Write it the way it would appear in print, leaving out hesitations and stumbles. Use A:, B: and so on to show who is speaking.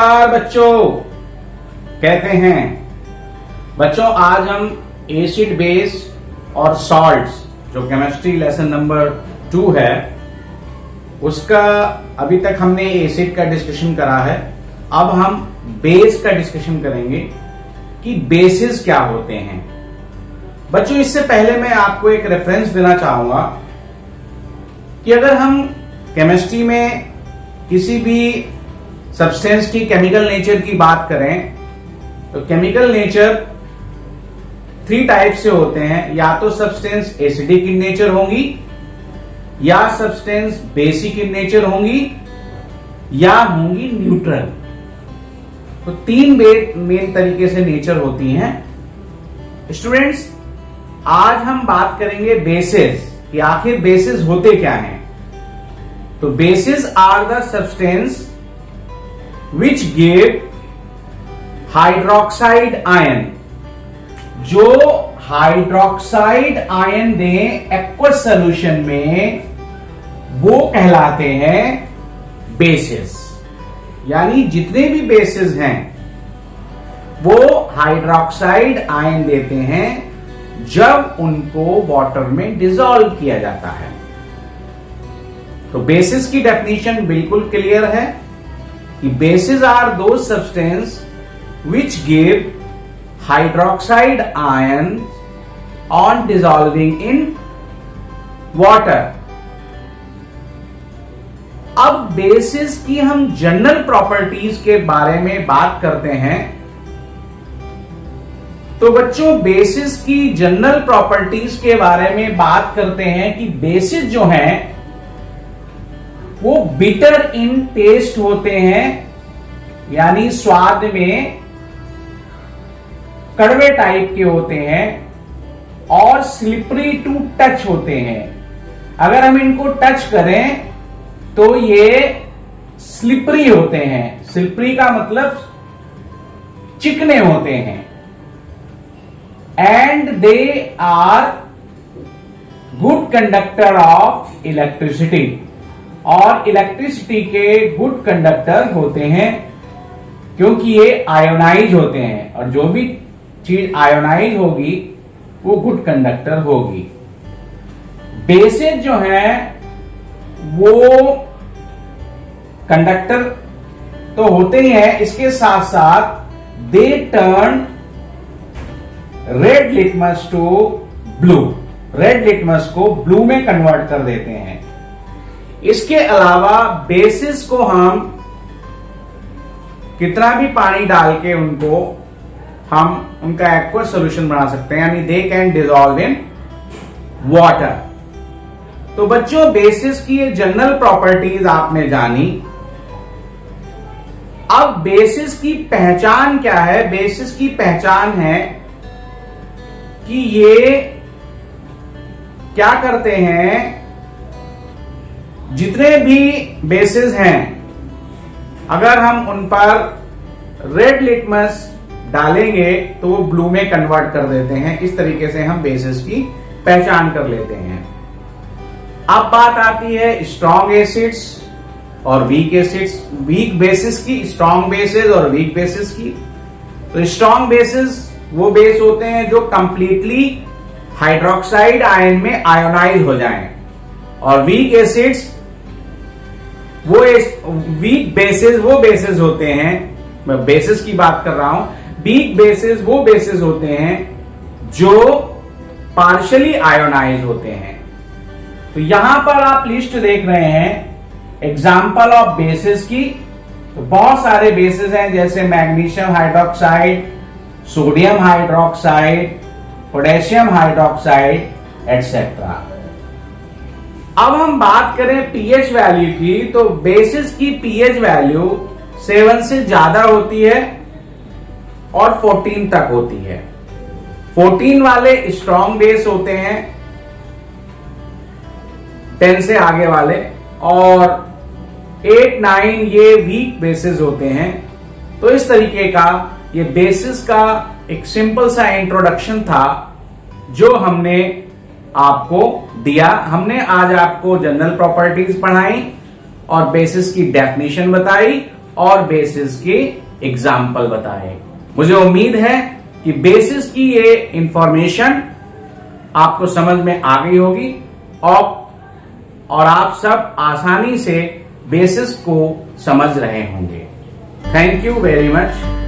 A: नमस्कार बच्चों, कहते हैं बच्चों आज हम एसिड बेस और सॉल्ट्स जो केमिस्ट्री लेसन नंबर 2 है उसका अभी तक हमने एसिड का डिस्कशन करा है। अब हम बेस का डिस्कशन करेंगे कि बेसिस क्या होते हैं। बच्चों इससे पहले मैं आपको एक रेफरेंस देना चाहूंगा कि अगर हम केमिस्ट्री में किसी भी सब्सटेंस की केमिकल नेचर की बात करें तो केमिकल नेचर 3 टाइप से होते हैं। या तो सब्सटेंस एसिडिक इन नेचर होंगी, या सब्सटेंस बेसिक इन नेचर होंगी, या होंगी न्यूट्रल। तो 3 मेन तरीके से नेचर होती हैं। स्टूडेंट्स आज हम बात करेंगे बेसिस कि आखिर बेसिस होते क्या हैं। तो bases are the substance which give hydroxide ion, जो हाइड्रोक्साइड आयन दें एक्वस सॉल्यूशन में, वो कहलाते हैं बेसिस। यानी जितने भी बेसिस हैं वो हाइड्रोक्साइड आयन देते हैं जब उनको वाटर में डिसॉल्व किया जाता है। तो बेसिस की डेफिनेशन बिल्कुल क्लियर है कि bases are those substance which give hydroxide ion on dissolving in water. अब बेसिस की हम जनरल प्रॉपर्टीज के बारे में बात करते हैं। तो बच्चों बेसिस की जनरल प्रॉपर्टीज के बारे में बात करते हैं कि बेसिस जो हैं वो बिटर इन टेस्ट होते हैं, यानी स्वाद में कड़वे टाइप के होते हैं, और स्लिपरी टू टच होते हैं। अगर हम इनको टच करें तो ये स्लिपरी होते हैं। स्लिपरी का मतलब चिकने होते हैं। And they are good conductor of electricity, और इलेक्ट्रिसिटी के गुड कंडक्टर होते हैं क्योंकि ये आयोनाइज होते हैं, और जो भी चीज आयोनाइज होगी वो गुड कंडक्टर होगी। बेसिस जो हैं वो कंडक्टर तो होते ही हैं, इसके साथ साथ they turn red litmus to blue, red litmus को ब्लू में कन्वर्ट कर देते हैं। इसके अलावा बेसिस को हम कितना भी पानी डाल के हम उनका एक्वस सॉल्यूशन बना सकते हैं, यानी they can dissolve in water. तो बच्चों बेसिस की ये जनरल प्रॉपर्टीज आपने जानी। अब बेसिस की पहचान क्या है? बेसिस की पहचान है कि ये क्या करते हैं, जितने भी बेसिस हैं अगर हम उन पर रेड लिटमस डालेंगे तो वो ब्लू में कन्वर्ट कर देते हैं। इस तरीके से हम बेसिस की पहचान कर लेते हैं। अब बात आती है स्ट्रॉन्ग एसिड्स और वीक एसिड्स, वीक बेसिस की, स्ट्रॉन्ग बेसिस और वीक बेसिस की। तो स्ट्रॉन्ग बेसिस वो बेस होते हैं जो कंप्लीटली हाइड्रोक्साइड आयन में आयोनाइज हो जाएं, और वीक एसिड्स वीक बेसिस वो बेसिस होते हैं, मैं बेसिस की बात कर रहा हूं, वीक बेसिस वो बेसिस होते हैं जो पार्शियली आयोनाइज होते हैं। तो यहां पर आप लिस्ट देख रहे हैं एग्जाम्पल ऑफ बेसिस की। तो बहुत सारे बेसिस हैं, जैसे magnesium hydroxide, sodium hydroxide, potassium hydroxide etcetera. अब हम बात करें पीएच वैल्यू की, तो बेसिस की पीएच वैल्यू 7 से ज्यादा होती है और 14 तक होती है। 14 वाले स्ट्रॉन्ग बेस होते हैं, 10 से आगे वाले, और 8, 9 ये वीक बेसिस होते हैं। तो इस तरीके का ये बेसिस का एक सिंपल सा इंट्रोडक्शन था जो हमने आपको दिया। हमने आज आपको जनरल प्रॉपर्टीज पढ़ाई और बेसिस की डेफिनेशन बताई और बेसिस के एग्जाम्पल बताए। मुझे उम्मीद है कि बेसिस की ये इंफॉर्मेशन आपको समझ में आ गई होगी और आप सब आसानी से बेसिस को समझ रहे होंगे। Thank you very much.